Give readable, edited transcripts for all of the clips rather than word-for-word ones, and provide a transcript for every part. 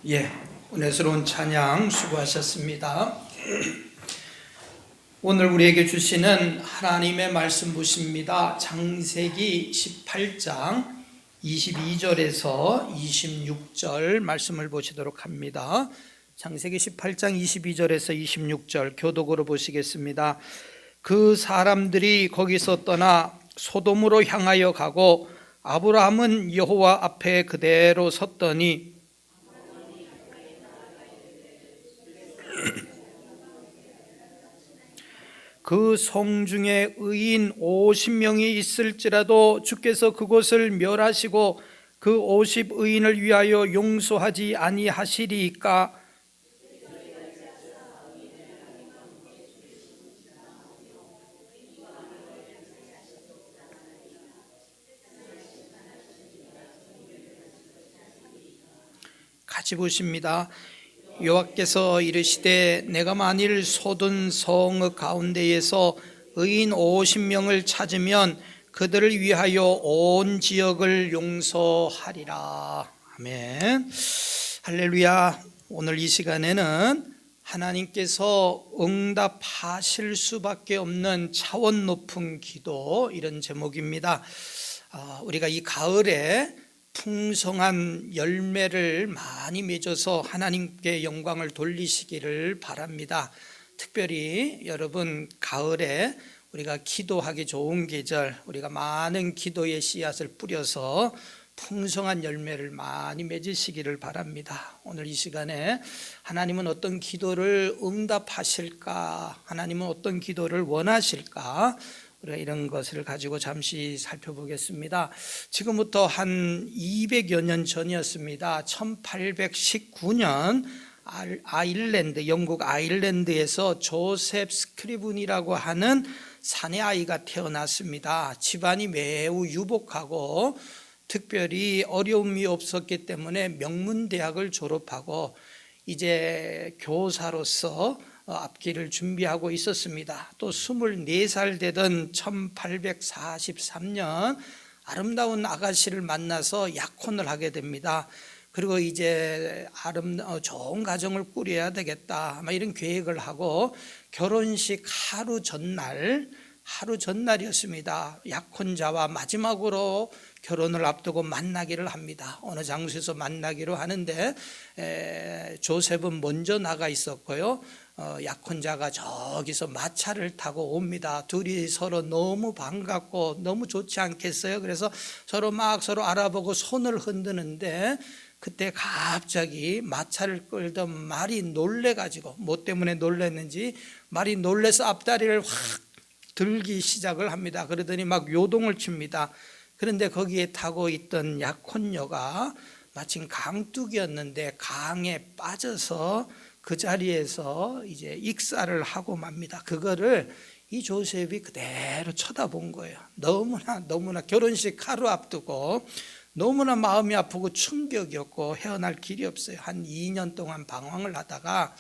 예, 은혜스러운 찬양 수고하셨습니다. 오늘 우리에게 주시는 하나님의 말씀 보십니다. 창세기 18장 22절에서 26절 말씀을 보시도록 합니다. 창세기 18장 22절에서 26절 교독으로 보시겠습니다. 그 사람들이 거기서 떠나 소돔으로 향하여 가고 아브라함은 여호와 앞에 그대로 섰더니 그 성 중에 의인 50명이 있을지라도 주께서 그곳을 멸하시고 그 50의인을 위하여 용서하지 아니하시리이까. 같이 보십니다. 여호와께서 이르시되 내가 만일 솟은 성읍 가운데에서 의인 50명을 찾으면 그들을 위하여 온 지역을 용서하리라. 아멘. 할렐루야. 오늘 이 시간에는 하나님께서 응답하실 수밖에 없는 차원 높은 기도, 이런 제목입니다. 우리가 이 가을에 풍성한 열매를 많이 맺어서 하나님께 영광을 돌리시기를 바랍니다. 특별히 여러분, 가을에 우리가 기도하기 좋은 계절, 우리가 많은 기도의 씨앗을 뿌려서 풍성한 열매를 많이 맺으시기를 바랍니다. 오늘 이 시간에 하나님은 어떤 기도를 응답하실까? 하나님은 어떤 기도를 원하실까? 우리가 이런 것을 가지고 잠시 살펴보겠습니다. 지금부터 한 200여 년 전이었습니다. 1819년 아일랜드, 영국 아일랜드에서 조셉 스크리븐이라고 하는 사내 아이가 태어났습니다. 집안이 매우 유복하고 특별히 어려움이 없었기 때문에 명문대학을 졸업하고 이제 교사로서 앞길을 준비하고 있었습니다. 또 24살 되던 1843년 아름다운 아가씨를 만나서 약혼을 하게 됩니다. 그리고 이제 좋은 가정을 꾸려야 되겠다, 이런 계획을 하고 결혼식 하루 전날이었습니다. 약혼자와 마지막으로 결혼을 앞두고 만나기를 합니다. 어느 장소에서 만나기로 하는데 조셉은 먼저 나가 있었고요. 약혼자가 저기서 마차를 타고 옵니다. 둘이 서로 너무 반갑고 너무 좋지 않겠어요? 그래서 서로 알아보고 손을 흔드는데 그때 갑자기 마차를 끌던 말이 놀래가지고, 뭐 때문에 놀랐는지 말이 놀래서 앞다리를 확 들기 시작을 합니다. 그러더니 막 요동을 칩니다. 그런데 거기에 타고 있던 약혼녀가 마침 강둑이었는데 강에 빠져서 그 자리에서 이제 익사를 하고 맙니다. 그거를 이 조셉이 그대로 쳐다본 거예요. 너무나 결혼식 하루 앞두고 너무나 마음이 아프고 충격이었고 헤어날 길이 없어요. 한 2년 동안 방황을 하다가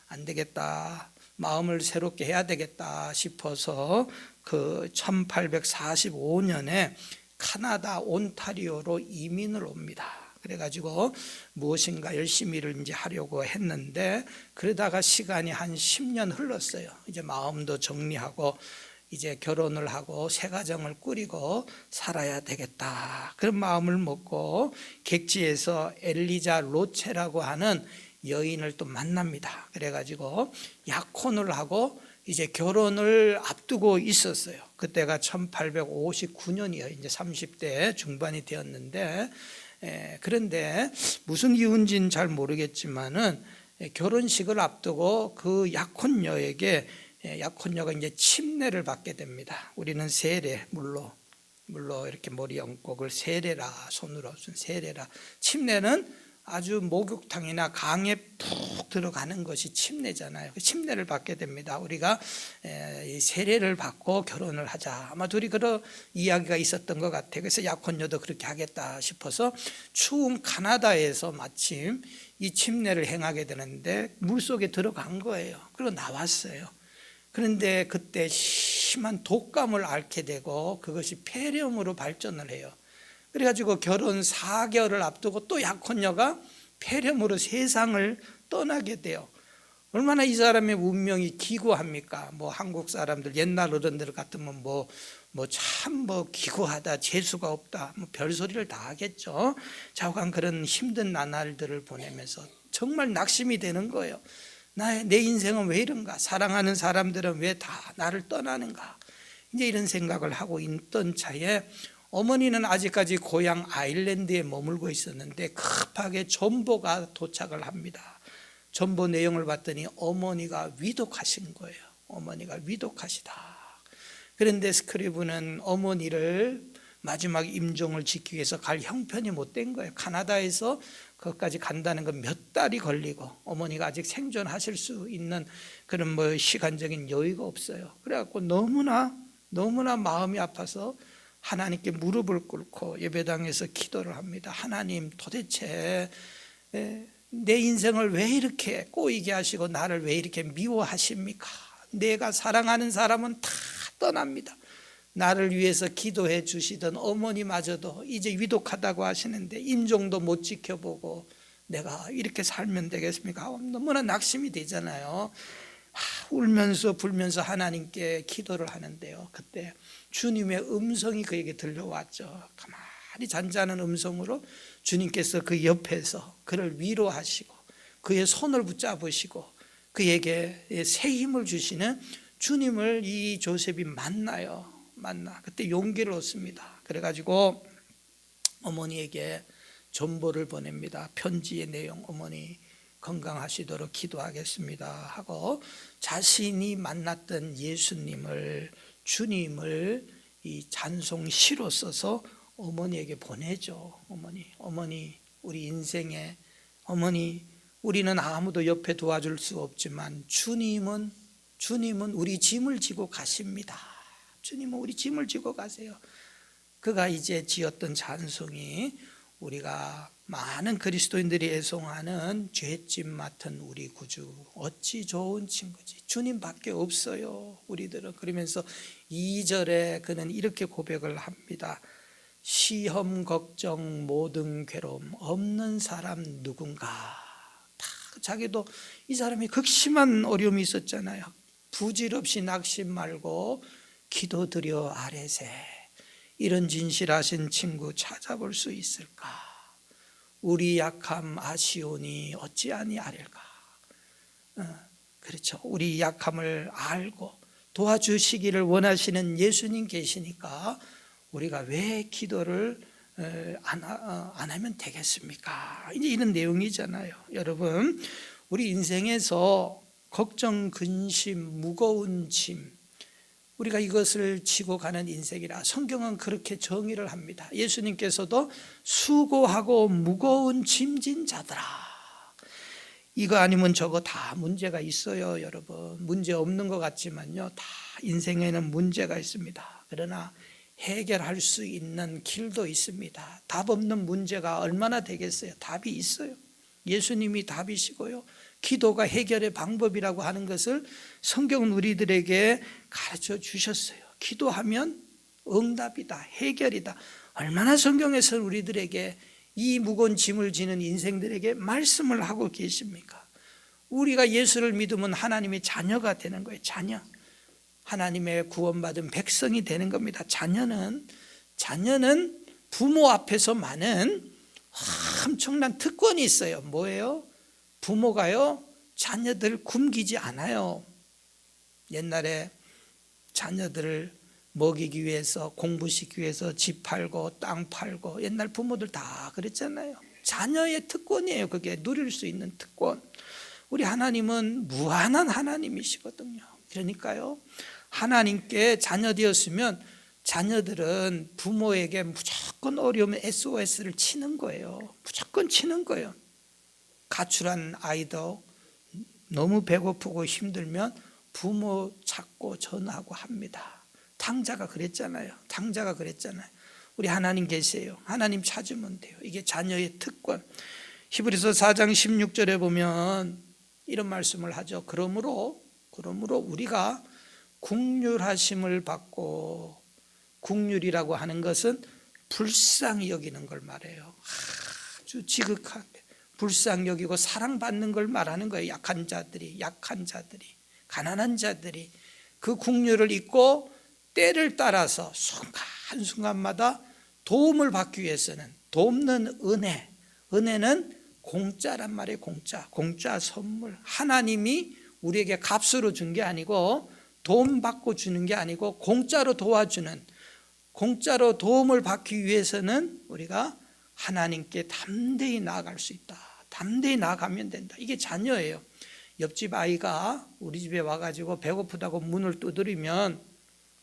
안 되겠다, 마음을 새롭게 해야 되겠다 싶어서 그 1845년에 카나다 온타리오로 이민을 옵니다. 그래가지고 무엇인가 열심히를 이제 하려고 했는데, 그러다가 시간이 한 10년 흘렀어요. 이제 마음도 정리하고 이제 결혼을 하고 새 가정을 꾸리고 살아야 되겠다, 그런 마음을 먹고 객지에서 엘리자 로체라고 하는 여인을 또 만납니다. 그래가지고 약혼을 하고 이제 결혼을 앞두고 있었어요. 그때가 1859년이에요. 이제 30대 중반이 되었는데, 그런데 무슨 이유인지는 잘 모르겠지만은 결혼식을 앞두고 그 약혼녀가 이제 침례를 받게 됩니다. 우리는 세례, 물로 이렇게 머리 얹고 그걸 세례라, 손으로 세례라. 침례는 아주 목욕탕이나 강에 푹 들어가는 것이 침례잖아요. 침례를 받게 됩니다. 우리가 세례를 받고 결혼을 하자, 아마 둘이 그런 이야기가 있었던 것 같아요. 그래서 약혼녀도 그렇게 하겠다 싶어서 추운 카나다에서 마침 이 침례를 행하게 되는데 물속에 들어간 거예요. 그리고 나왔어요. 그런데 그때 심한 독감을 앓게 되고 그것이 폐렴으로 발전을 해요. 그래가지고 결혼 4개월을 앞두고 또 약혼녀가 폐렴으로 세상을 떠나게 돼요. 얼마나 이 사람의 운명이 기구합니까? 뭐 한국 사람들 옛날 어른들 같으면 참 기구하다, 재수가 없다, 별소리를 다 하겠죠. 좌우간 그런 힘든 나날들을 보내면서 정말 낙심이 되는 거예요. 내 인생은 왜 이런가? 사랑하는 사람들은 왜 다 나를 떠나는가? 이제 이런 생각을 하고 있던 차에 어머니는 아직까지 고향 아일랜드에 머물고 있었는데 급하게 전보가 도착을 합니다. 전보 내용을 봤더니 어머니가 위독하신 거예요. 어머니가 위독하시다. 그런데 스크리브는 어머니를 마지막 임종을 지키기 위해서 갈 형편이 못 된 거예요. 카나다에서 거기까지 간다는 건 몇 달이 걸리고 어머니가 아직 생존하실 수 있는 그런 시간적인 여유가 없어요. 그래갖고 너무나 마음이 아파서 하나님께 무릎을 꿇고 예배당에서 기도를 합니다. 하나님, 도대체 내 인생을 왜 이렇게 꼬이게 하시고 나를 왜 이렇게 미워하십니까? 내가 사랑하는 사람은 다 떠납니다. 나를 위해서 기도해 주시던 어머니마저도 이제 위독하다고 하시는데 임종도 못 지켜보고 내가 이렇게 살면 되겠습니까? 너무나 낙심이 되잖아요. 울면서 불면서 하나님께 기도를 하는데요, 그때 주님의 음성이 그에게 들려왔죠. 가만히 잔잔한 음성으로 주님께서 그 옆에서 그를 위로하시고 그의 손을 붙잡으시고 그에게 새 힘을 주시는 주님을 이 조셉이 만나 그때 용기를 얻습니다. 그래가지고 어머니에게 전보를 보냅니다. 편지의 내용, 어머니 건강하시도록 기도하겠습니다 하고 자신이 만났던 예수님을, 주님을 이 찬송시로 써서 어머니에게 보내죠. 어머니 우리 인생에, 어머니 우리는 아무도 옆에 도와줄 수 없지만 주님은 우리 짐을 지고 가십니다. 주님은 우리 짐을 지고 가세요. 그가 이제 지었던 찬송이 우리가 많은 그리스도인들이 애송하는 죄짐 맡은 우리 구주 어찌 좋은 친구지, 주님밖에 없어요 우리들은. 그러면서 2절에 그는 이렇게 고백을 합니다. 시험 걱정 모든 괴로움 없는 사람 누군가. 다 자기도 이 사람이 극심한 어려움이 있었잖아요. 부질없이 낙심 말고 기도드려 아뢰세. 이런 진실하신 친구 찾아볼 수 있을까? 우리 약함 아시오니 어찌 아니하릴까? 그렇죠. 우리 약함을 알고 도와주시기를 원하시는 예수님 계시니까 우리가 왜 기도를 안 하면 되겠습니까? 이제 이런 내용이잖아요. 여러분, 우리 인생에서 걱정, 근심, 무거운 짐, 우리가 이것을 지고 가는 인생이라 성경은 그렇게 정의를 합니다. 예수님께서도 수고하고 무거운 짐진 자들아, 이거 아니면 저거 다 문제가 있어요. 여러분, 문제 없는 것 같지만요, 다 인생에는 문제가 있습니다. 그러나 해결할 수 있는 길도 있습니다. 답 없는 문제가 얼마나 되겠어요? 답이 있어요. 예수님이 답이시고요, 기도가 해결의 방법이라고 하는 것을 성경은 우리들에게 가르쳐 주셨어요. 기도하면 응답이다, 해결이다. 얼마나 성경에서 우리들에게 이 무거운 짐을 지는 인생들에게 말씀을 하고 계십니까? 우리가 예수를 믿으면 하나님의 자녀가 되는 거예요. 자녀, 하나님의 구원받은 백성이 되는 겁니다. 자녀는 부모 앞에서 많은 엄청난 특권이 있어요. 뭐예요? 부모가요, 자녀들 굶기지 않아요. 옛날에 자녀들을 먹이기 위해서, 공부시키기 위해서 집 팔고 땅 팔고, 옛날 부모들 다 그랬잖아요. 자녀의 특권이에요. 그게 누릴 수 있는 특권. 우리 하나님은 무한한 하나님이시거든요. 그러니까요, 하나님께 자녀 되었으면 자녀들은 부모에게 무조건 어려우면 SOS를 치는 거예요. 무조건 치는 거예요. 가출한 아이도 너무 배고프고 힘들면 부모 찾고 전화하고 합니다. 탕자가 그랬잖아요. 우리 하나님 계세요. 하나님 찾으면 돼요. 이게 자녀의 특권. 히브리서 4장 16절에 보면 이런 말씀을 하죠. 그러므로 우리가 국률하심을 받고, 국률이라고 하는 것은 불쌍히 여기는 걸 말해요. 아주 지극하게 불쌍히 여기고 사랑받는 걸 말하는 거예요. 약한 자들이, 가난한 자들이 그 국류를 잊고 때를 따라서 순간순간마다 도움을 받기 위해서는, 돕는 은혜는 공짜란 말이에요. 공짜 선물. 하나님이 우리에게 값으로 준 게 아니고, 돈 받고 주는 게 아니고, 공짜로 도와주는, 공짜로 도움을 받기 위해서는 우리가 하나님께 담대히 나아갈 수 있다. 담대히 나아가면 된다. 이게 자녀예요. 옆집 아이가 우리 집에 와가지고 배고프다고 문을 두드리면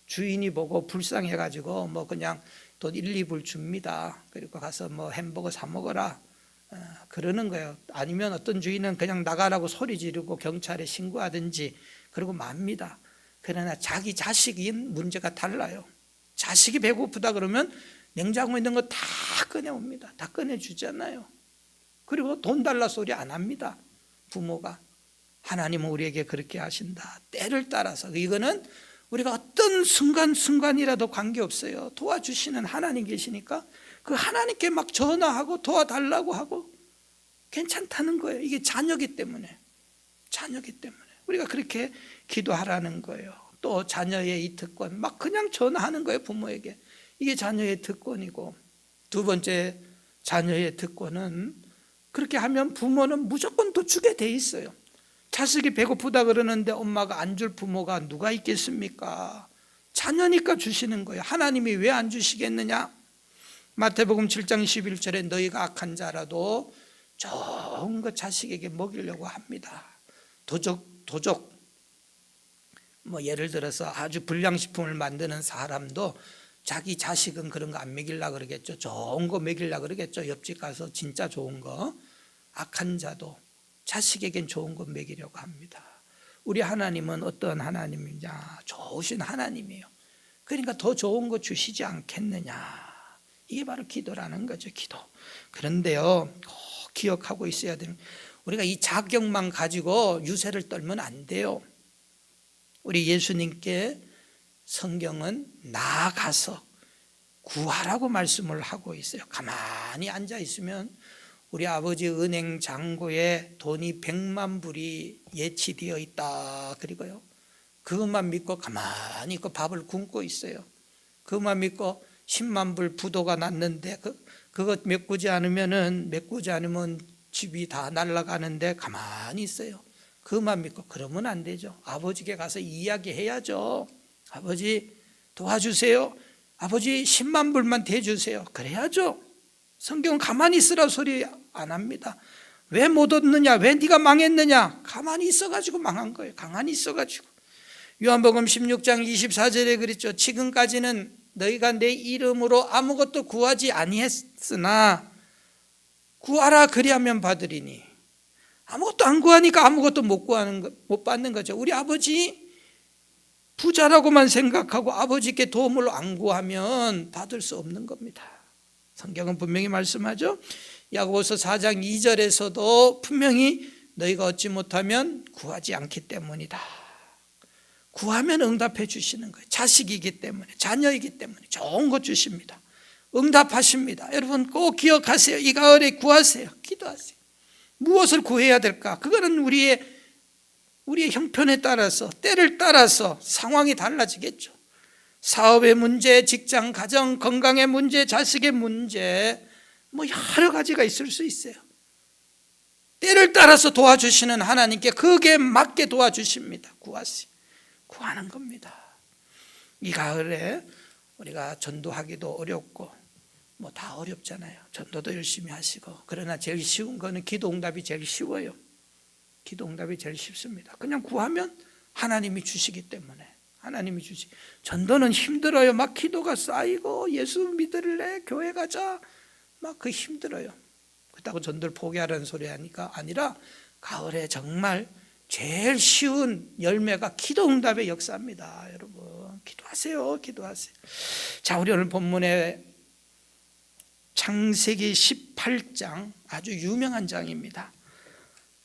주인이 보고 불쌍해가지고 뭐 그냥 돈 1, 2불 줍니다. 그리고 가서 뭐 햄버거 사 먹어라 그러는 거예요. 아니면 어떤 주인은 그냥 나가라고 소리 지르고 경찰에 신고하든지 그러고 맙니다. 그러나 자기 자식인 문제가 달라요. 자식이 배고프다 그러면 냉장고에 있는 거 다 꺼내옵니다. 다 꺼내주잖아요. 그리고 돈 달라 소리 안 합니다. 부모가. 하나님은 우리에게 그렇게 하신다. 때를 따라서. 이거는 우리가 어떤 순간이라도 관계없어요. 도와주시는 하나님 계시니까 그 하나님께 막 전화하고 도와달라고 하고 괜찮다는 거예요. 이게 자녀기 때문에. 우리가 그렇게 기도하라는 거예요. 또 자녀의 이 특권 막 그냥 전화하는 거예요. 부모에게. 이게 자녀의 특권이고, 두 번째 자녀의 특권은 그렇게 하면 부모는 무조건 또 주게 돼 있어요. 자식이 배고프다 그러는데 엄마가 안 줄 부모가 누가 있겠습니까? 자녀니까 주시는 거예요. 하나님이 왜 안 주시겠느냐? 마태복음 7장 11절에 너희가 악한 자라도 좋은 거 자식에게 먹이려고 합니다. 도적 뭐 예를 들어서 아주 불량식품을 만드는 사람도 자기 자식은 그런 거 안 먹이려고 그러겠죠. 좋은 거 먹이려고 그러겠죠. 옆집 가서 진짜 좋은 거. 악한 자도 자식에겐 좋은 거 먹이려고 합니다. 우리 하나님은 어떤 하나님이냐? 좋으신 하나님이에요. 그러니까 더 좋은 거 주시지 않겠느냐? 이게 바로 기도라는 거죠. 기도. 그런데요, 꼭 기억하고 있어야 되는, 우리가 이 자격만 가지고 유세를 떨면 안 돼요. 우리 예수님께 성경은 나아가서 구하라고 말씀을 하고 있어요. 가만히 앉아 있으면 우리 아버지 은행 잔고에 돈이 100만 불이 예치되어 있다. 그리고요, 그것만 믿고 가만히 있고 밥을 굶고 있어요. 그것만 믿고 10만 불 부도가 났는데 그거 메꾸지 않으면 집이 다 날아가는데 가만히 있어요. 그것만 믿고 그러면 안 되죠. 아버지께 가서 이야기해야죠. 아버지 도와주세요. 아버지 10만 불만 대주세요. 그래야죠. 성경은 가만히 있으라 소리 안 합니다. 왜 못 얻느냐? 왜 네가 망했느냐? 가만히 있어가지고 망한 거예요. 가만히 있어가지고. 요한복음 16장 24절에 그랬죠. 지금까지는 너희가 내 이름으로 아무것도 구하지 아니했으나 구하라 그리하면 받으리니. 아무것도 안 구하니까 아무것도 못 받는 거죠. 우리 아버지 부자라고만 생각하고 아버지께 도움을 안 구하면 받을 수 없는 겁니다. 성경은 분명히 말씀하죠. 야고보서 4장 2절에서도 분명히 너희가 얻지 못하면 구하지 않기 때문이다. 구하면 응답해 주시는 거예요. 자식이기 때문에, 자녀이기 때문에 좋은 것 주십니다. 응답하십니다. 여러분 꼭 기억하세요. 이 가을에 구하세요. 기도하세요. 무엇을 구해야 될까? 그거는 우리의 형편에 따라서, 때를 따라서 상황이 달라지겠죠. 사업의 문제, 직장, 가정, 건강의 문제, 자식의 문제, 뭐 여러 가지가 있을 수 있어요. 때를 따라서 도와주시는 하나님께 거기에 맞게 도와주십니다. 구하세요. 구하는 겁니다. 이 가을에 우리가 전도하기도 어렵고 뭐 다 어렵잖아요. 전도도 열심히 하시고. 그러나 제일 쉬운 거는 기도응답이 제일 쉬워요. 기도응답이 제일 쉽습니다. 그냥 구하면 하나님이 주시기 때문에. 전도는 힘들어요. 막 기도가 쌓이고 예수 믿을래? 교회 가자. 막 그 힘들어요. 그렇다고 전도를 포기하라는 소리 하니까 아니라 가을에 정말 제일 쉬운 열매가 기도응답의 역사입니다. 여러분 기도하세요. 자, 우리 오늘 본문에 창세기 18장 아주 유명한 장입니다.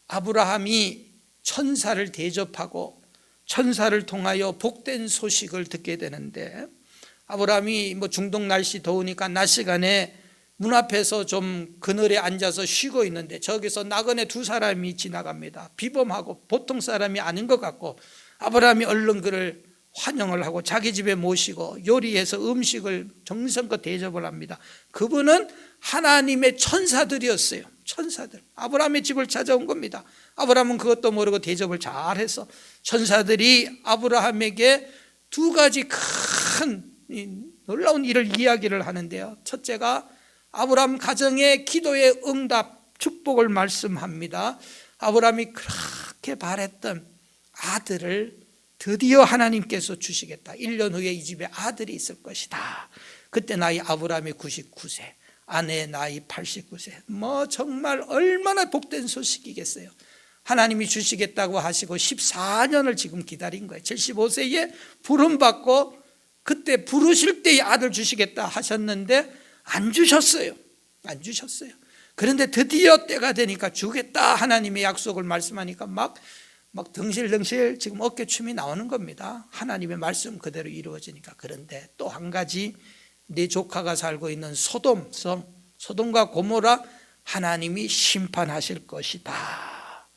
아브라함이 천사를 대접하고 천사를 통하여 복된 소식을 듣게 되는데, 아브라함이 뭐 중동 날씨 더우니까 낮 시간에 문 앞에서 좀 그늘에 앉아서 쉬고 있는데 저기서 나그네 두 사람이 지나갑니다. 비범하고 보통 사람이 아닌 것 같고 아브라함이 얼른 그를 환영을 하고 자기 집에 모시고 요리해서 음식을 정성껏 대접을 합니다. 그분은 하나님의 천사들이었어요. 천사들. 아브라함의 집을 찾아온 겁니다. 아브라함은 그것도 모르고 대접을 잘해서 천사들이 아브라함에게 두 가지 큰 놀라운 일을 이야기를 하는데요. 첫째가 아브라함 가정의 기도의 응답 축복을 말씀합니다. 아브라함이 그렇게 바랬던 아들을 드디어 하나님께서 주시겠다. 1년 후에 이 집에 아들이 있을 것이다. 그때 나이 아브라함이 99세, 아내의 나이 89세. 정말 얼마나 복된 소식이겠어요. 하나님이 주시겠다고 하시고 14년을 지금 기다린 거예요. 75세에 부름받고 그때 부르실 때의 아들 주시겠다 하셨는데 안 주셨어요. 안 주셨어요. 그런데 드디어 때가 되니까 주겠다 하나님의 약속을 말씀하니까 막 덩실덩실 지금 어깨춤이 나오는 겁니다. 하나님의 말씀 그대로 이루어지니까. 그런데 또 한 가지, 네 조카가 살고 있는 소돔과 고모라 하나님이 심판하실 것이다.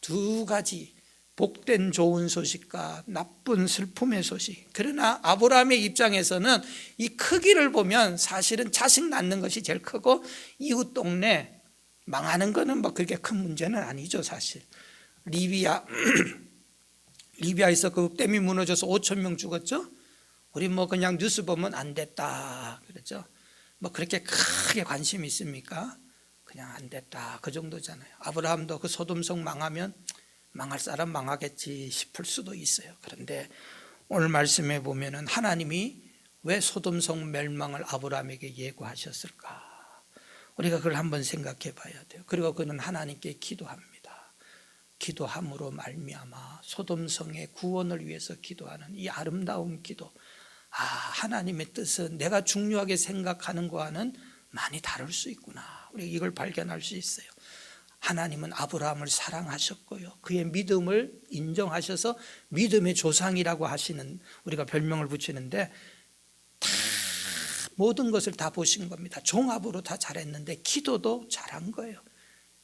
두 가지 복된 좋은 소식과 나쁜 슬픔의 소식. 그러나 아브라함의 입장에서는 이 크기를 보면 사실은 자식 낳는 것이 제일 크고 이웃 동네 망하는 거는 그렇게 큰 문제는 아니죠. 사실 리비아에서 그 댐이 무너져서 5천 명 죽었죠. 우리 그냥 뉴스 보면 안 됐다 그랬죠. 그렇게 크게 관심이 있습니까? 그냥 안 됐다 그 정도잖아요. 아브라함도 그 소돔성 망하면 망할 사람 망하겠지 싶을 수도 있어요. 그런데 오늘 말씀에 보면은 하나님이 왜 소돔성 멸망을 아브라함에게 예고하셨을까? 우리가 그걸 한번 생각해 봐야 돼요. 그리고 그는 하나님께 기도합니다. 기도함으로 말미암아 소돔성의 구원을 위해서 기도하는 이 아름다운 기도. 하나님의 뜻은 내가 중요하게 생각하는 거와는 많이 다를 수 있구나. 우리 이걸 발견할 수 있어요. 하나님은 아브라함을 사랑하셨고요, 그의 믿음을 인정하셔서 믿음의 조상이라고 하시는, 우리가 별명을 붙이는데 다 모든 것을 다 보신 겁니다. 종합으로 다 잘했는데 기도도 잘한 거예요.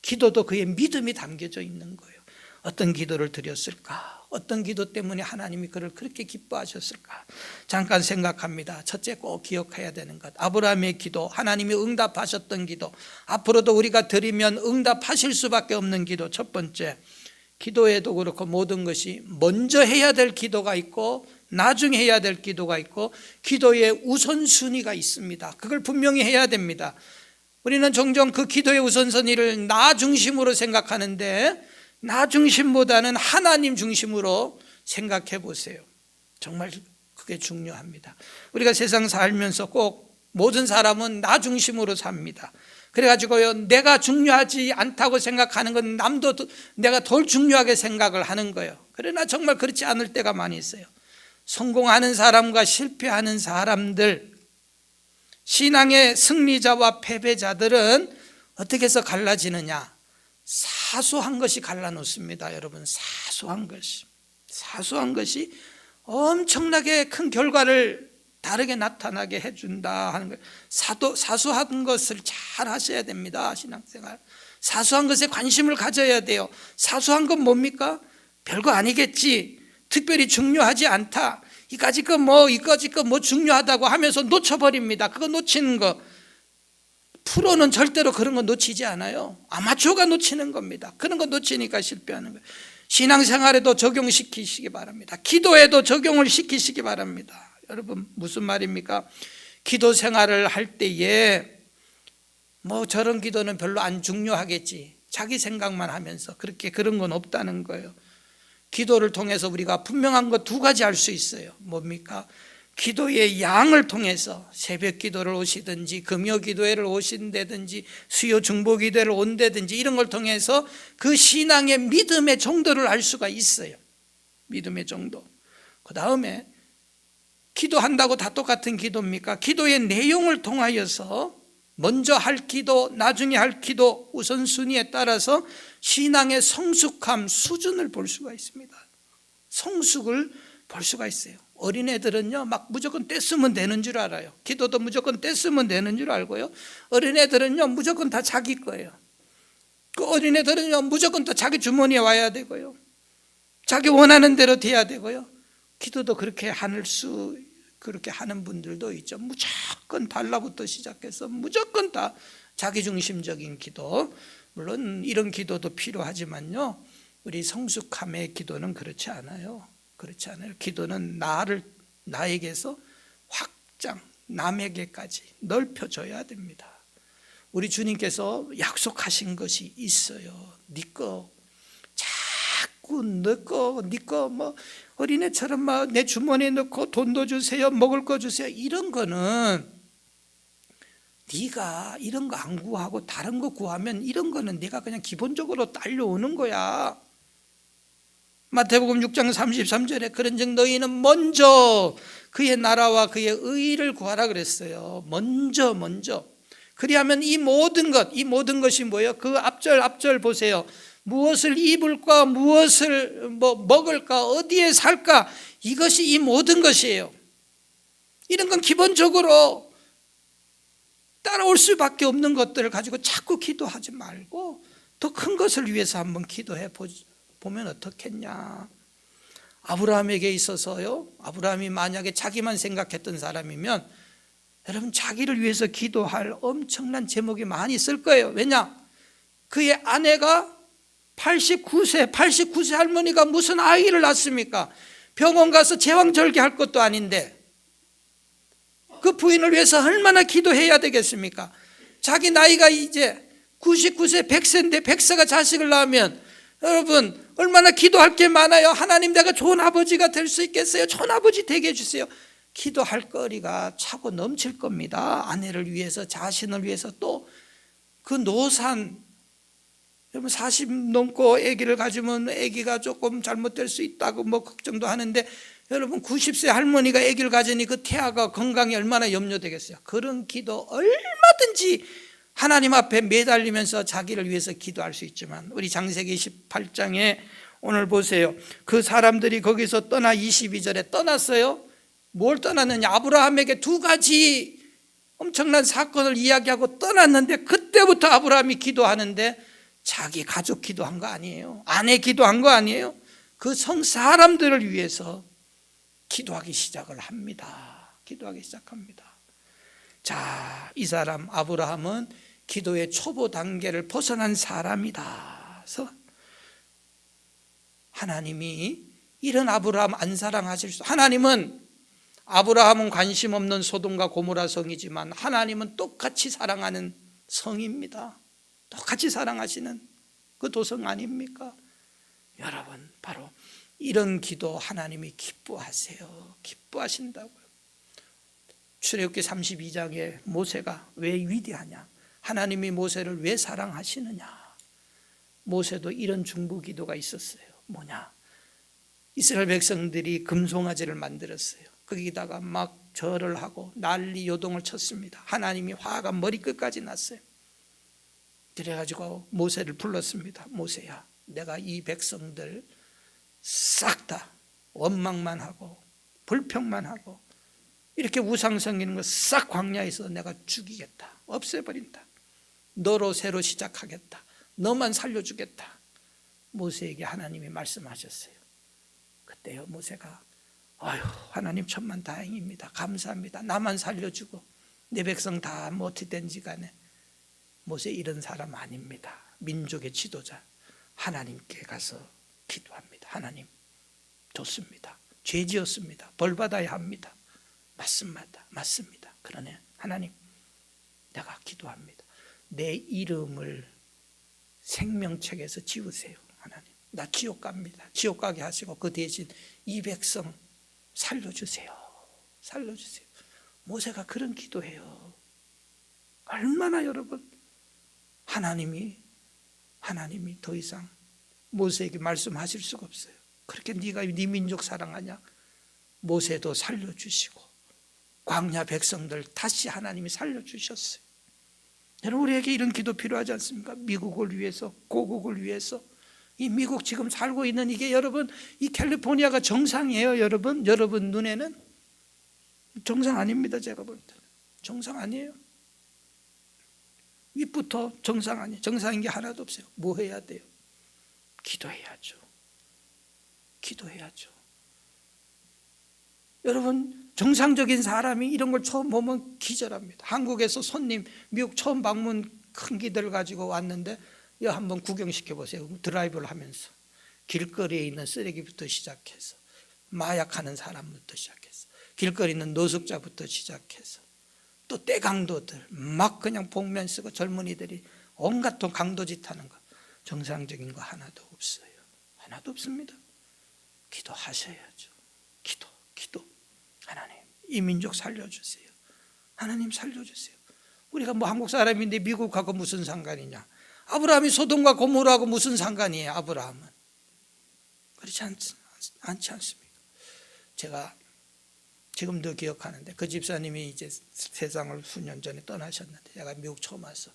기도도 그의 믿음이 담겨져 있는 거예요. 어떤 기도를 드렸을까? 어떤 기도 때문에 하나님이 그를 그렇게 기뻐하셨을까? 잠깐 생각합니다. 첫째 꼭 기억해야 되는 것, 아브라함의 기도, 하나님이 응답하셨던 기도, 앞으로도 우리가 드리면 응답하실 수밖에 없는 기도. 첫 번째, 기도에도 그렇고 모든 것이 먼저 해야 될 기도가 있고 나중에 해야 될 기도가 있고 기도의 우선순위가 있습니다. 그걸 분명히 해야 됩니다. 우리는 종종 그 기도의 우선순위를 나 중심으로 생각하는데 나 중심보다는 하나님 중심으로 생각해 보세요. 정말 그게 중요합니다. 우리가 세상 살면서 꼭 모든 사람은 나 중심으로 삽니다. 그래가지고요, 내가 중요하지 않다고 생각하는 건 남도 내가 덜 중요하게 생각을 하는 거예요. 그러나 정말 그렇지 않을 때가 많이 있어요. 성공하는 사람과 실패하는 사람들, 신앙의 승리자와 패배자들은 어떻게 해서 갈라지느냐? 사소한 것이 갈라놓습니다. 여러분, 사소한 것이 엄청나게 큰 결과를 다르게 나타나게 해준다 하는 거예요. 사소한 것을 잘 하셔야 됩니다. 신앙생활 사소한 것에 관심을 가져야 돼요. 사소한 건 뭡니까? 별거 아니겠지, 특별히 중요하지 않다, 이까짓 거 중요하다고 하면서 놓쳐버립니다. 그거 놓치는 거, 프로는 절대로 그런 거 놓치지 않아요. 아마추어가 놓치는 겁니다. 그런 거 놓치니까 실패하는 거예요. 신앙생활에도 적용시키시기 바랍니다. 기도에도 적용을 시키시기 바랍니다. 여러분, 무슨 말입니까? 기도 생활을 할 때에 저런 기도는 별로 안 중요하겠지, 자기 생각만 하면서 그런 건 없다는 거예요. 기도를 통해서 우리가 분명한 것 두 가지 알 수 있어요. 뭡니까? 기도의 양을 통해서 새벽 기도를 오시든지 금요 기도회를 오신다든지 수요 중보 기도회를 온다든지 이런 걸 통해서 그 신앙의 믿음의 정도를 알 수가 있어요. 믿음의 정도. 그 다음에 기도한다고 다 똑같은 기도입니까? 기도의 내용을 통하여서 먼저 할 기도, 나중에 할 기도 우선순위에 따라서 신앙의 성숙함 수준을 볼 수가 있습니다. 성숙을 볼 수가 있어요. 어린애들은요 막 무조건 떼쓰면 되는 줄 알아요. 기도도 무조건 떼쓰면 되는 줄 알고요. 어린애들은요 무조건 다 자기 거예요. 그 어린애들은요 무조건 다 자기 주머니에 와야 되고요. 자기 원하는 대로 돼야 되고요. 기도도 그렇게 그렇게 하는 분들도 있죠. 무조건 달라부터 시작해서 무조건 다 자기중심적인 기도. 물론 이런 기도도 필요하지만요, 우리 성숙함의 기도는 그렇지 않아요. 그렇지 않아요. 기도는 나에게서 확장, 남에게까지 넓혀줘야 됩니다. 우리 주님께서 약속하신 것이 있어요. 네 거 자꾸 네 거 뭐 어린애처럼 막 내 주머니에 넣고 돈도 주세요, 먹을 거 주세요, 이런 거는 네가 이런 거 안 구하고 다른 거 구하면 이런 거는 네가 그냥 기본적으로 딸려오는 거야. 마태복음 6장 33절에 그런즉 너희는 먼저 그의 나라와 그의 의를 구하라 그랬어요. 먼저 그리하면 이 모든 것이 뭐예요? 그 앞절 보세요. 무엇을 입을까, 무엇을 먹을까, 어디에 살까, 이것이 이 모든 것이에요. 이런 건 기본적으로 따라올 수밖에 없는 것들을 가지고 자꾸 기도하지 말고 더 큰 것을 위해서 한번 기도해 보면 어떻겠냐. 아브라함에게 있어서요, 아브라함이 만약에 자기만 생각했던 사람이면 여러분 자기를 위해서 기도할 엄청난 제목이 많이 있을 거예요. 왜냐? 그의 아내가 89세 할머니가 무슨 아이를 낳습니까? 병원 가서 제왕절개할 것도 아닌데 그 부인을 위해서 얼마나 기도해야 되겠습니까? 자기 나이가 이제 99세 100세인데 100세가 자식을 낳으면 여러분 얼마나 기도할 게 많아요. 하나님, 내가 좋은 아버지가 될 수 있겠어요? 좋은 아버지 되게 해주세요. 기도할 거리가 차고 넘칠 겁니다. 아내를 위해서, 자신을 위해서, 또 그 노산, 여러분 40 넘고 아기를 가지면 아기가 조금 잘못될 수 있다고 걱정도 하는데, 여러분 90세 할머니가 아기를 가지니 그 태아가 건강이 얼마나 염려되겠어요. 그런 기도 얼마든지 하나님 앞에 매달리면서 자기를 위해서 기도할 수 있지만, 우리 창세기 18장에 오늘 보세요. 그 사람들이 거기서 떠나 22절에 떠났어요. 뭘 떠났느냐? 아브라함에게 두 가지 엄청난 사건을 이야기하고 떠났는데, 그때부터 아브라함이 기도하는데 자기 가족 기도한 거 아니에요. 아내 기도한 거 아니에요. 그 사람들을 위해서 기도하기 시작을 합니다. 기도하기 시작합니다. 자, 이 사람 아브라함은 기도의 초보 단계를 벗어난 사람이다. 그래서 하나님이 이런 아브라함 안 사랑하실 수, 아브라함은 관심 없는 소돔과 고모라 성이지만 하나님은 똑같이 사랑하는 성입니다. 똑같이 사랑하시는 그 도성 아닙니까? 여러분, 바로 이런 기도 하나님이 기뻐하세요. 기뻐하신다고요. 출애굽기 32장에 모세가 왜 위대하냐? 하나님이 모세를 왜 사랑하시느냐? 모세도 이런 중보 기도가 있었어요. 뭐냐? 이스라엘 백성들이 금송아지를 만들었어요. 거기다가 막 절을 하고 난리 요동을 쳤습니다. 하나님이 화가 머리끝까지 났어요. 그래가지고 모세를 불렀습니다. 모세야, 내가 이 백성들 싹 다 원망만 하고 불평만 하고 이렇게 우상 섬기는 거 싹 광야에서 내가 죽이겠다. 없애버린다. 너로 새로 시작하겠다. 너만 살려주겠다. 모세에게 하나님이 말씀하셨어요. 그때요 모세가 아유, 하나님 천만 다행입니다. 감사합니다. 나만 살려주고 내 백성 다 어찌된지 간에. 모세 이런 사람 아닙니다. 민족의 지도자. 하나님께 가서 기도합니다. 하나님, 좋습니다. 죄 지었습니다. 벌 받아야 합니다. 맞습니다. 그러네. 하나님, 내가 기도합니다. 내 이름을 생명책에서 지우세요. 하나님, 나 지옥 갑니다. 지옥 가게 하시고 그 대신 이 백성 살려주세요. 모세가 그런 기도해요. 얼마나 여러분, 하나님이 더 이상 모세에게 말씀하실 수가 없어요. 그렇게 네가 네 민족 사랑하냐? 모세도 살려주시고 광야 백성들 다시 하나님이 살려주셨어요. 여러분, 우리에게 이런 기도 필요하지 않습니까? 미국을 위해서, 고국을 위해서, 이 미국 지금 살고 있는 이게 여러분, 이 캘리포니아가 정상이에요, 여러분? 여러분 눈에는 정상 아닙니다. 제가 볼 때는 정상 아니에요. 윗부터 정상 아니에요. 정상인 게 하나도 없어요. 뭐 해야 돼요? 기도해야죠. 기도해야죠. 여러분, 정상적인 사람이 이런 걸 처음 보면 기절합니다. 한국에서 손님, 미국 처음 방문 큰 기들 가지고 왔는데 이거 한번 구경시켜 보세요. 드라이브를 하면서 길거리에 있는 쓰레기부터 시작해서 마약하는 사람부터 시작해서 길거리에 있는 노숙자부터 시작해서 또 떼강도들 막 그냥 복면 쓰고 젊은이들이 온갖 또 강도짓 하는 거, 정상적인 거 하나도 없어요. 하나도 없습니다. 기도하셔야죠. 기도. 하나님, 이 민족 살려주세요. 하나님 살려주세요. 우리가 뭐 한국 사람인데 미국하고 무슨 상관이냐? 아브라함이 소돔과 고모라하고 무슨 상관이에요? 아브라함은 그렇지 않지 않습니까? 제가 지금도 기억하는데 그 집사님이 이제 세상을 수년 전에 떠나셨는데 제가 미국 처음 와서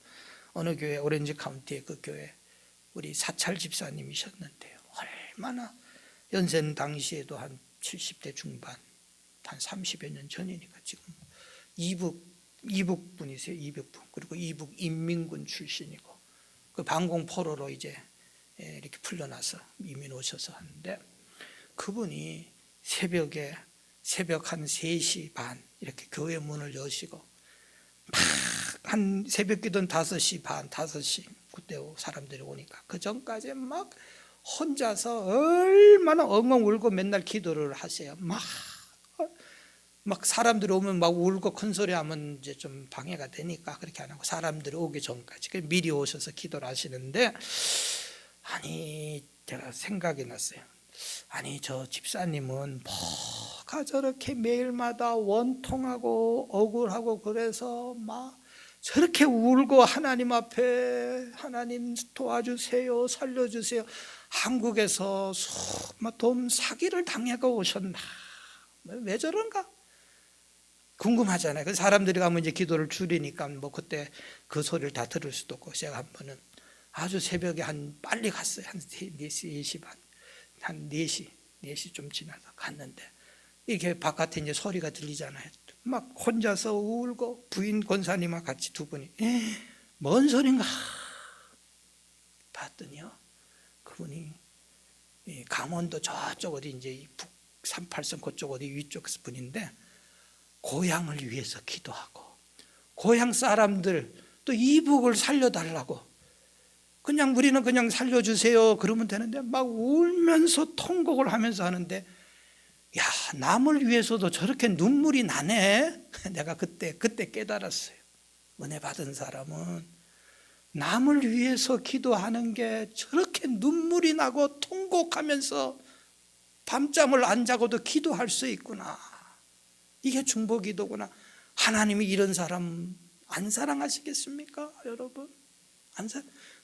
어느 교회, 오렌지 카운티의 그 교회 우리 사찰 집사님이셨는데요. 얼마나 연세는 당시에도 한 70대 중반, 한 30여 년 전이니까 지금 이북 분이세요. 이북 분. 그리고 이북 인민군 출신이고 그 방공포로로 이제 이렇게 풀려나서 이민 오셔서 하는데 그분이 새벽 한 3시 반 이렇게 교회 문을 여시고 한 새벽 기도는 5시 반, 5시 그때 사람들이 오니까 그 전까지 막 혼자서 얼마나 엉엉 울고 맨날 기도를 하세요. 막 사람들이 오면 막 울고 큰 소리 하면 이제 좀 방해가 되니까 그렇게 안 하고 사람들이 오기 전까지 미리 오셔서 기도를 하시는데 아니 제가 생각이 났어요. 아니 저 집사님은 뭐가 저렇게 매일마다 원통하고 억울하고 그래서 막 저렇게 울고 하나님 앞에 하나님 도와주세요 살려주세요 한국에서 돈 사기를 당하고 오셨나 왜 저런가 궁금하잖아요. 그 사람들이 가면 이제 기도를 줄이니까 뭐 그때 그 소리를 다 들을 수도 없고 제가 한 번은 아주 새벽에 빨리 갔어요. 한 4시 반, 한 4시 좀 지나서 갔는데 이렇게 바깥에 이제 소리가 들리잖아요. 막 혼자서 울고 부인 권사님과 같이 두 분이 뭔 소린가 봤더니요. 그분이 강원도 저쪽 어디 이제 북 38선 그쪽 어디 위쪽 분인데 고향을 위해서 기도하고 고향 사람들 또 이북을 살려달라고 그냥 우리는 그냥 살려주세요 그러면 되는데 막 울면서 통곡을 하면서 하는데 야 남을 위해서도 저렇게 눈물이 나네. 내가 그때 깨달았어요. 은혜 받은 사람은 남을 위해서 기도하는 게 저렇게 눈물이 나고 통곡하면서 밤잠을 안 자고도 기도할 수 있구나. 이게 중보기도구나. 하나님이 이런 사람 안 사랑하시겠습니까? 여러분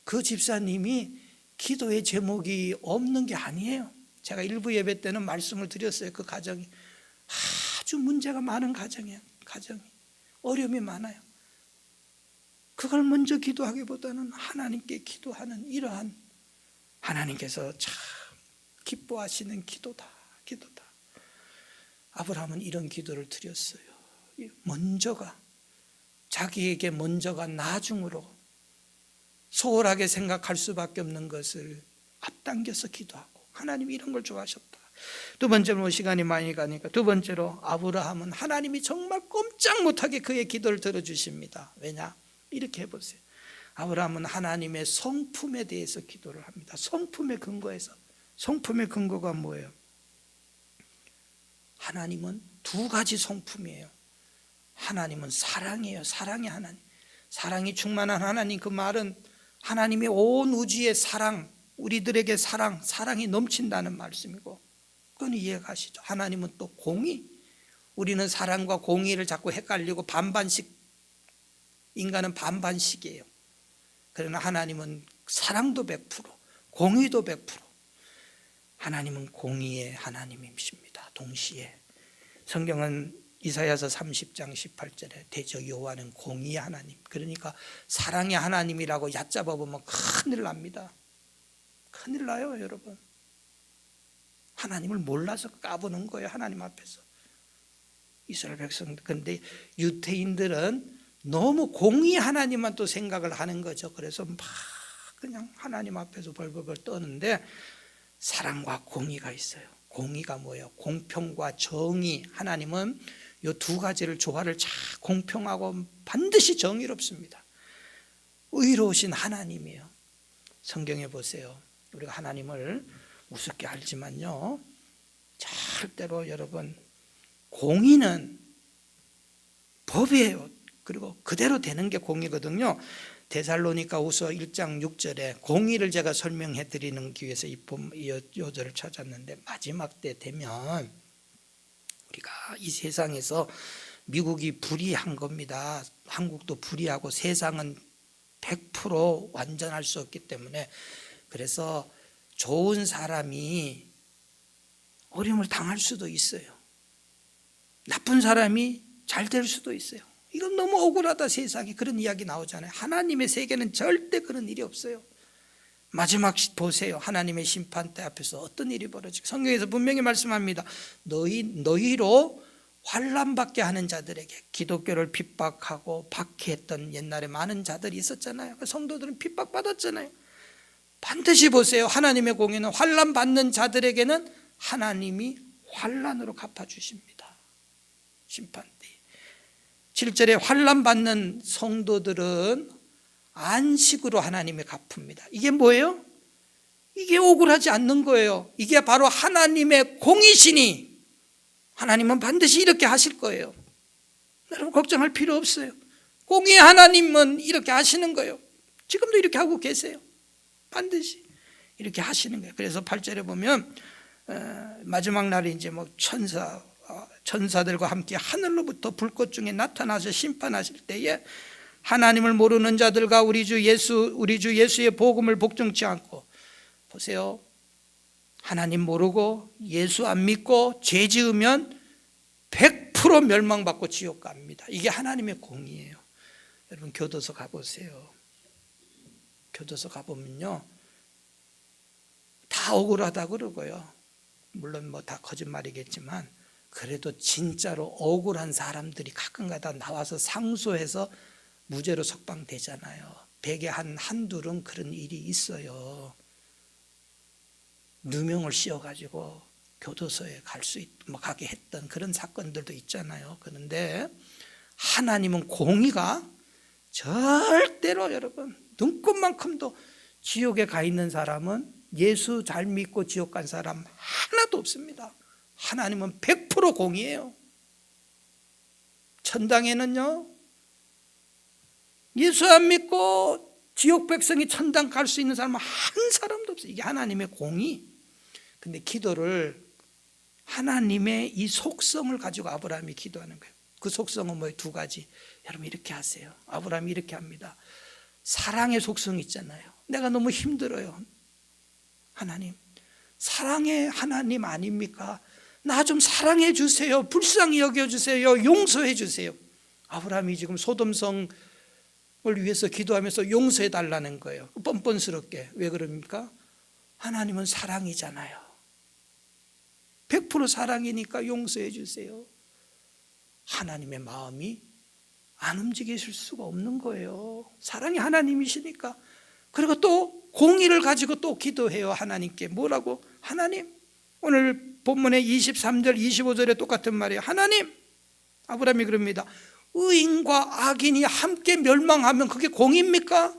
그 집사님이 기도의 제목이 없는 게 아니에요. 제가 일부 예배 때는 말씀을 드렸어요. 그 가정이 아주 문제가 많은 가정이에요. 가정이 어려움이 많아요. 그걸 먼저 기도하기보다는 하나님께 기도하는 이러한 하나님께서 참 기뻐하시는 기도다. 아브라함은 이런 기도를 드렸어요. 자기에게 먼저가 나중으로 소홀하게 생각할 수밖에 없는 것을 앞당겨서 기도하고 하나님이 이런 걸 좋아하셨다. 두 번째로 시간이 많이 가니까 두 번째로 아브라함은 하나님이 정말 꼼짝 못하게 그의 기도를 들어주십니다. 왜냐? 이렇게 해보세요. 아브라함은 하나님의 성품에 대해서 기도를 합니다. 성품의 근거가 뭐예요? 하나님은 두 가지 성품이에요. 하나님은 사랑이에요. 사랑의 하나님. 사랑이 충만한 하나님, 그 말은 하나님의 온 우주의 사랑, 우리들에게 사랑이 넘친다는 말씀이고 그건 이해가 가시죠. 하나님은 또 공의. 우리는 사랑과 공의를 자꾸 헷갈리고 인간은 반반씩이에요. 그러나 하나님은 사랑도 100%, 공의도 100%. 하나님은 공의의 하나님이십니다. 동시에 성경은 이사야서 30장 18절에 대저 여호와는 공의의 하나님, 그러니까 사랑의 하나님이라고 얕잡아 보면 큰일 납니다. 큰일 나요, 여러분. 하나님을 몰라서 까부는 거예요, 하나님 앞에서. 이스라엘 백성, 근데 유대인들은 너무 공의 하나님만 또 생각을 하는 거죠. 그래서 막 그냥 하나님 앞에서 벌벌벌 떠는데, 사랑과 공의가 있어요. 공의가 뭐예요? 공평과 정의. 하나님은 이 두 가지를 조화를 잘, 공평하고 반드시 정의롭습니다. 의로우신 하나님이에요. 성경에 보세요. 우리가 하나님을 우습게 알지만요, 절대로 여러분, 공의는 법이에요. 그리고 그대로 되는 게 공의거든요. 데살로니가후서 1장 6절에 공의를 제가 설명해 드리는 위해서 이 요절을 찾았는데, 마지막 때 되면 우리가 이 세상에서 미국이 불의한 겁니다. 한국도 불의하고 세상은 100% 완전할 수 없기 때문에, 그래서 좋은 사람이 어려움을 당할 수도 있어요. 나쁜 사람이 잘 될 수도 있어요. 이건 너무 억울하다, 세상에. 그런 이야기 나오잖아요. 하나님의 세계는 절대 그런 일이 없어요. 마지막 보세요. 하나님의 심판대 앞에서 어떤 일이 벌어지고, 성경에서 분명히 말씀합니다. 너희로 환난받게 하는 자들에게, 기독교를 핍박하고 박해했던 옛날에 많은 자들이 있었잖아요. 성도들은 핍박받았잖아요. 반드시 보세요. 하나님의 공의는 환난받는 자들에게는 하나님이 환난으로 갚아주십니다. 심판대 7절에 환난받는 성도들은 안식으로 하나님이 갚습니다. 이게 뭐예요? 이게 억울하지 않는 거예요. 이게 바로 하나님의 공의시니 하나님은 반드시 이렇게 하실 거예요. 여러분 걱정할 필요 없어요. 공의 하나님은 이렇게 하시는 거예요. 지금도 이렇게 하고 계세요. 반드시 이렇게 하시는 거예요. 그래서 8절에 보면 마지막 날에 이제 뭐 천사들과 함께 하늘로부터 불꽃 중에 나타나서 심판하실 때에 하나님을 모르는 자들과 우리 주 예수의 복음을 복종치 않고, 보세요, 하나님 모르고 예수 안 믿고 죄 지으면 100% 멸망받고 지옥 갑니다. 이게 하나님의 공의예요. 여러분 교도소 가보세요. 교도소 가보면요, 다 억울하다 그러고요. 물론 뭐 다 거짓말이겠지만 그래도 진짜로 억울한 사람들이 가끔가다 나와서 상소해서 무죄로 석방되잖아요. 100에 한둘은 그런 일이 있어요. 누명을 씌워가지고 교도소에 가게 했던 그런 사건들도 있잖아요. 그런데 하나님은 공의가 절대로, 여러분, 눈꼽만큼도 지옥에 가 있는 사람은, 예수 잘 믿고 지옥 간 사람 하나도 없습니다. 하나님은 100% 공의예요. 천당에는요, 예수 안 믿고 지옥 백성이 천당 갈 수 있는 사람은 한 사람도 없어요. 이게 하나님의 공의. 근데 기도를, 하나님의 이 속성을 가지고 아브라함이 기도하는 거예요. 그 속성은 뭐예요? 두 가지. 여러분 이렇게 하세요. 아브라함이 이렇게 합니다. 사랑의 속성이 있잖아요. 내가 너무 힘들어요. 하나님, 사랑의 하나님 아닙니까? 나 좀 사랑해 주세요. 불쌍히 여겨 주세요. 용서해 주세요. 아브라함이 지금 소돔성을 위해서 기도하면서 용서해 달라는 거예요. 뻔뻔스럽게. 왜 그럽니까? 하나님은 사랑이잖아요. 100% 사랑이니까 용서해 주세요. 하나님의 마음이 안 움직이실 수가 없는 거예요. 사랑이 하나님이시니까. 그리고 또 공의를 가지고 또 기도해요. 하나님께 뭐라고? 하나님, 오늘 본문의 23절 25절에 똑같은 말이에요. 하나님, 아브라함이 그럽니다. 의인과 악인이 함께 멸망하면 그게 공의입니까?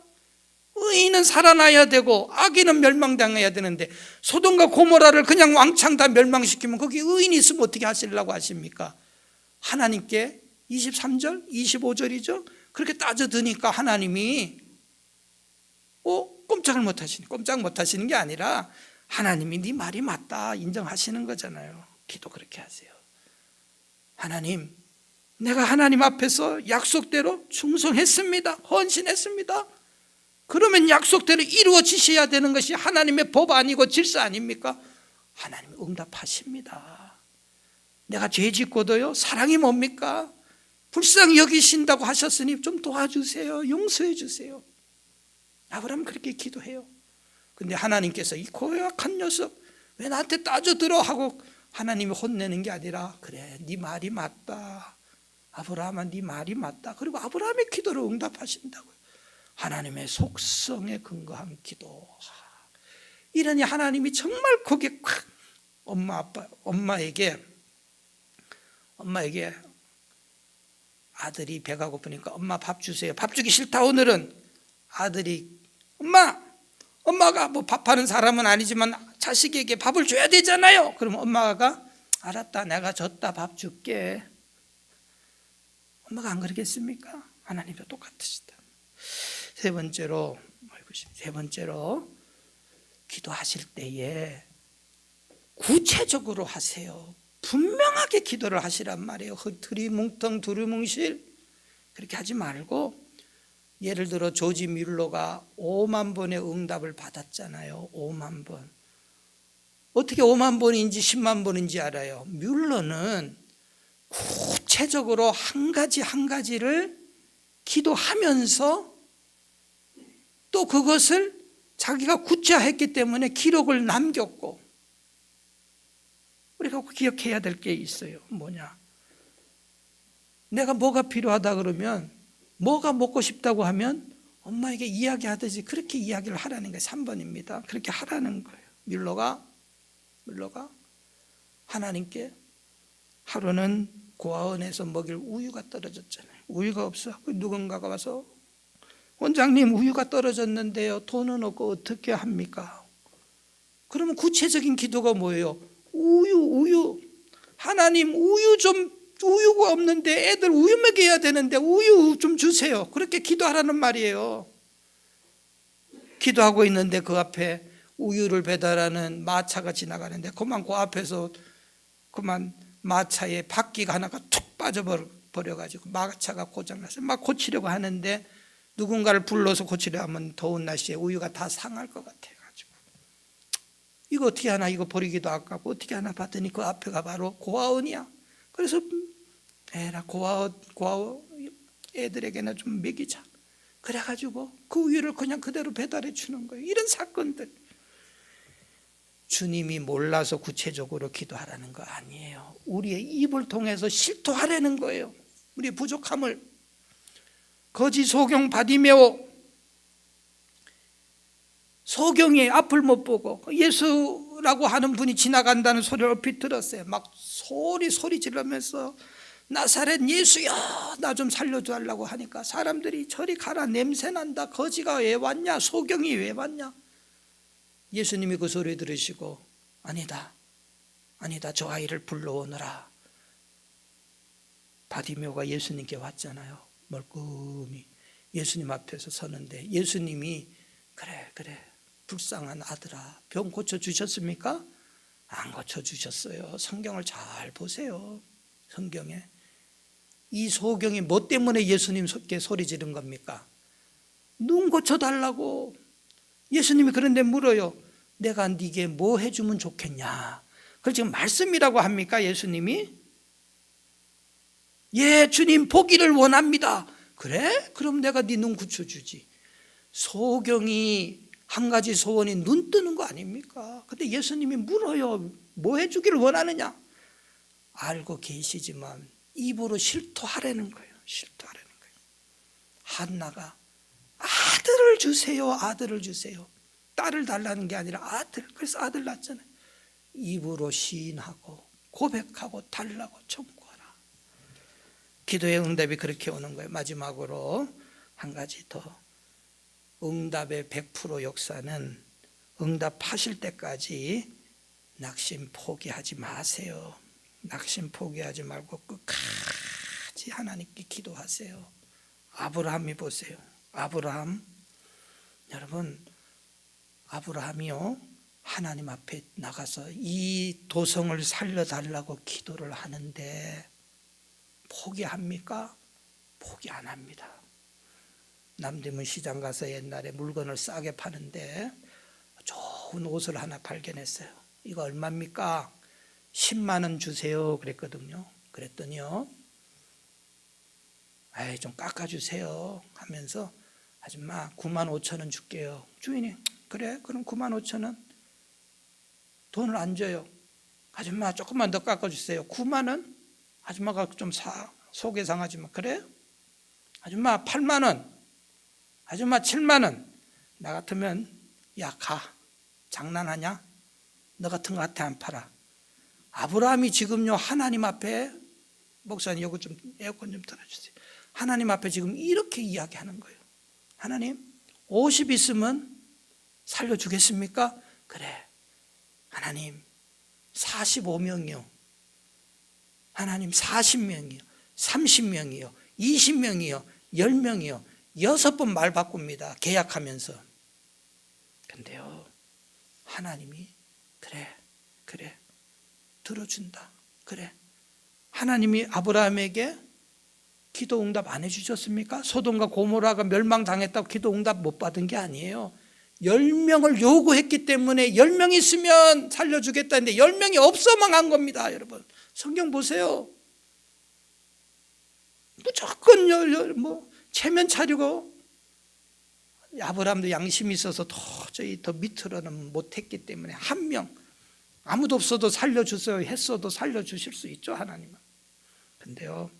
의인은 살아나야 되고 악인은 멸망당해야 되는데, 소돔과 고모라를 그냥 왕창 다 멸망시키면 거기 의인이 있으면 어떻게 하시려고 하십니까? 하나님께 23절 25절이죠. 그렇게 따져드니까 하나님이 꼼짝 못 하시는 게 아니라 하나님이 네 말이 맞다 인정하시는 거잖아요. 기도 그렇게 하세요. 하나님, 내가 하나님 앞에서 약속대로 충성했습니다. 헌신했습니다. 그러면 약속대로 이루어지셔야 되는 것이 하나님의 법 아니고 질서 아닙니까? 하나님 응답하십니다. 내가 죄 짓고도요, 사랑이 뭡니까? 불쌍히 여기신다고 하셨으니 좀 도와주세요. 용서해 주세요. 아브라함은 그렇게 기도해요. 근데 하나님께서 이 고약한 녀석 왜 나한테 따져들어 하고 하나님이 혼내는 게 아니라 그래 네 말이 맞다. 아브라함아 네 말이 맞다. 그리고 아브라함의 기도를 응답하신다고요. 하나님의 속성에 근거한 기도. 이러니 하나님이 정말 거기에 콱 엄마에게 아들이 배가 고프니까 엄마 밥 주세요. 밥 주기 싫다 오늘은. 아들이 엄마가 뭐 밥하는 사람은 아니지만 자식에게 밥을 줘야 되잖아요. 그러면 엄마가 알았다 내가 줬다 밥 줄게. 엄마가 안 그러겠습니까? 하나님도 똑같으시다. 세 번째로 기도하실 때에 구체적으로 하세요. 분명하게 기도를 하시란 말이에요. 흐트리뭉텅 두루뭉실 그렇게 하지 말고, 예를 들어 조지 뮬러가 5만 번의 응답을 받았잖아요. 5만 번. 어떻게 5만 번인지 10만 번인지 알아요? 뮬러는 구체적으로 한 가지를 기도하면서 또 그것을 자기가 구체화했기 때문에 기록을 남겼고, 우리가 기억해야 될 게 있어요. 뭐냐? 내가 뭐가 필요하다 그러면, 뭐가 먹고 싶다고 하면 엄마에게 이야기하듯이 그렇게 이야기를 하라는 게 3번입니다. 그렇게 하라는 거예요. 뮬러가 하나님께 하루는 고아원에서 먹일 우유가 떨어졌잖아요. 우유가 없어. 누군가가 와서 원장님 우유가 떨어졌는데요. 돈은 없고 어떻게 합니까? 그러면 구체적인 기도가 뭐예요? 우유. 하나님 우유가 없는데 애들 우유 먹여야 되는데 우유 좀 주세요. 그렇게 기도하라는 말이에요. 기도하고 있는데 그 앞에 우유를 배달하는 마차가 지나가는데 그만 그 앞에서 그만 마차에 바퀴가 하나가 툭 빠져버려가지고 마차가 고장나서 막 고치려고 하는데, 누군가를 불러서 고치려 하면 더운 날씨에 우유가 다 상할 것 같아가지고 이거 어떻게 하나, 이거 버리기도 아깝고 어떻게 하나 봤더니 그 앞에가 바로 고아원이야. 그래서 에라 고아원 애들에게는 좀 먹이자. 그래가지고 그 우유를 그냥 그대로 배달해 주는 거예요. 이런 사건들. 주님이 몰라서 구체적으로 기도하라는 거 아니에요. 우리의 입을 통해서 실토하라는 거예요. 우리의 부족함을. 거지 소경 바디메오, 소경이 앞을 못 보고 예수라고 하는 분이 지나간다는 소리를 얼핏 들었어요. 막 소리 지르면서 나사렛 예수야 나 좀 살려달라고 하니까 사람들이 저리 가라 냄새난다. 거지가 왜 왔냐? 소경이 왜 왔냐? 예수님이 그 소리 들으시고 아니다 저 아이를 불러오너라. 바디메오가 예수님께 왔잖아요. 멀끔히 예수님 앞에서 서는데 예수님이 그래 불쌍한 아들아 병 고쳐주셨습니까? 안 고쳐주셨어요. 성경을 잘 보세요. 성경에 이 소경이 뭐 때문에 예수님께 소리 지른 겁니까? 눈 고쳐달라고. 예수님이 그런데 물어요. 내가 네게 뭐 해주면 좋겠냐? 그걸 지금 말씀이라고 합니까? 예수님이? 예, 주님 보기를 원합니다. 그래? 그럼 내가 네 눈 고쳐주지. 소경이 한 가지 소원이 눈 뜨는 거 아닙니까? 근데 예수님이 물어요. 뭐 해주기를 원하느냐? 알고 계시지만 입으로 실토하라는 거예요. 실토하라는 거예요. 한나가 아들을 주세요. 딸을 달라는 게 아니라 아들. 그래서 아들 낳았잖아요. 입으로 시인하고 고백하고 달라고 청구하라. 기도의 응답이 그렇게 오는 거예요. 마지막으로 한 가지 더. 응답의 100% 역사는 응답하실 때까지 낙심 포기하지 마세요. 낙심 포기하지 말고 끝까지 하나님께 기도하세요. 아브라함이 보세요. 여러분 아브라함이요 하나님 앞에 나가서 이 도성을 살려달라고 기도를 하는데 포기합니까? 포기 안 합니다. 남대문 시장 가서 옛날에 물건을 싸게 파는데 좋은 옷을 하나 발견했어요. 이거 얼마입니까? 10만 원 주세요 그랬거든요. 그랬더니요 좀 깎아주세요 하면서 아줌마 9만 5천 원 줄게요. 주인이 그래, 그럼 95,000원. 돈을 안 줘요. 아줌마 조금만 더 깎아주세요. 9만 원? 아줌마가 좀 속이 상하지만, 그래? 아줌마 8만 원. 아줌마 7만 원. 나 같으면 야, 가. 장난하냐? 너 같은 거 한테 안 팔아. 아브라함이 지금요 하나님 앞에, 목사님 이거 좀 에어컨 좀 틀어주세요. 하나님 앞에 지금 이렇게 이야기하는 거예요. 하나님 50 있으면 살려주겠습니까? 그래. 하나님 45명이요. 하나님 40명이요. 30명이요. 20명이요. 10명이요. 6번 말 바꿉니다. 계약하면서. 근데요 하나님이 그래 들어준다. 그래. 하나님이 아브라함에게 기도 응답 안 해주셨습니까? 소돔과 고모라가 멸망당했다고 기도 응답 못 받은 게 아니에요. 10명을 요구했기 때문에 10명 있으면 살려주겠다는데 10명이 없어만 한 겁니다. 여러분 성경 보세요. 무조건 체면 차리고, 아브라함도 양심이 있어서 도저히 더 밑으로는 못했기 때문에 한 명, 아무도 없어도 살려주세요 했어도 살려주실 수 있죠 하나님은. 근데요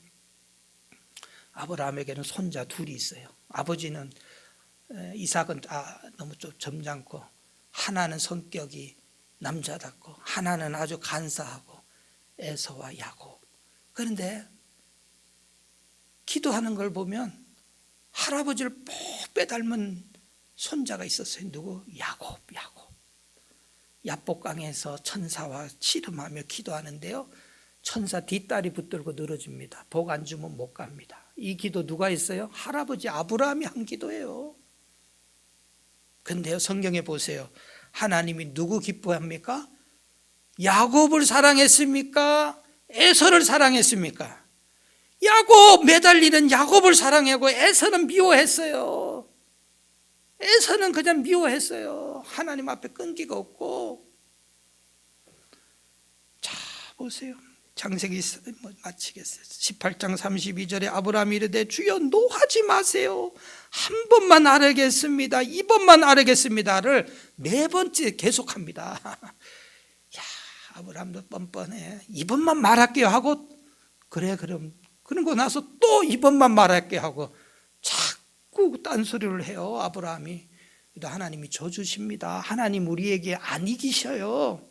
아브라함에게는 손자 둘이 있어요. 아버지는 이삭은 너무 좀 점잖고, 하나는 성격이 남자답고, 하나는 아주 간사하고, 에서와 야곱. 그런데 기도하는 걸 보면 할아버지를 꼭 빼닮은 손자가 있었어요. 누구? 야곱. 야복강에서 천사와 씨름하며 기도하는데요 천사 뒷다리 붙들고 늘어집니다. 복 안 주면 못 갑니다. 이 기도 누가 했어요? 할아버지 아브라함이 한 기도예요. 근데요 성경에 보세요. 하나님이 누구 기뻐합니까? 야곱을 사랑했습니까? 에서를 사랑했습니까? 야곱, 매달리는 야곱을 사랑하고 에서는 미워했어요. 에서는 그냥 미워했어요. 하나님 앞에 끈기가 없고. 자 보세요. 창세기 마치겠어요. 18장 32절에 아브라함이 이르되 주여 노하지 마세요. 한 번만 아뢰겠습니다. 이번만 아뢰겠습니다를 4번째 계속합니다. 야, 아브라함도 뻔뻔해. 이번만 말할게요 하고, 그래 그럼 그러고 나서 또 이번만 말할게요 하고 자꾸 딴소리를 해요. 아브라함이. 하나님이 져주십니다. 하나님 우리에게 안 이기셔요.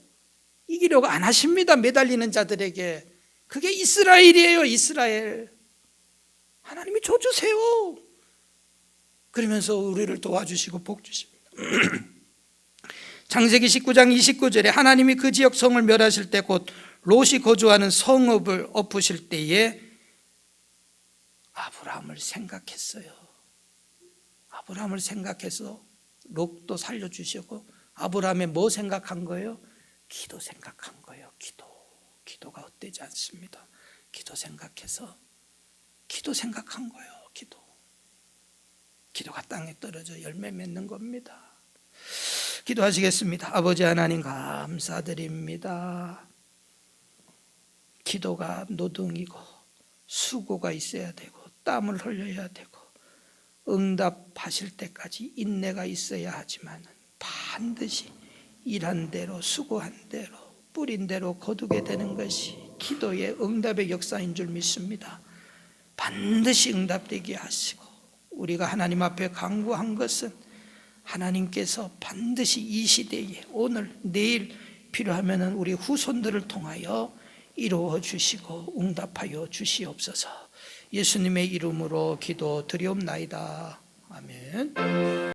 이기려고 안 하십니다. 매달리는 자들에게. 그게 이스라엘이에요. 이스라엘. 하나님이 줘주세요. 그러면서 우리를 도와주시고 복 주십니다. 창세기 19장 29절에 하나님이 그 지역 성을 멸하실 때 곧 롯이 거주하는 성읍을 엎으실 때에 아브라함을 생각했어요. 아브라함을 생각해서 롯도 살려주시고, 아브라함의 뭐 생각한 거예요? 기도 생각한 거예요. 기도가 헛되지 않습니다. 기도 생각해서 기도 생각한 거예요. 기도가 땅에 떨어져 열매 맺는 겁니다. 기도하시겠습니다. 아버지 하나님 감사드립니다. 기도가 노동이고 수고가 있어야 되고 땀을 흘려야 되고 응답하실 때까지 인내가 있어야 하지만 반드시 일한 대로 수고한 대로 뿌린 대로 거두게 되는 것이 기도의 응답의 역사인 줄 믿습니다. 반드시 응답되게 하시고, 우리가 하나님 앞에 간구한 것은 하나님께서 반드시 이 시대에 오늘 내일 필요하면 우리 후손들을 통하여 이루어 주시고 응답하여 주시옵소서. 예수님의 이름으로 기도드리옵나이다. 아멘.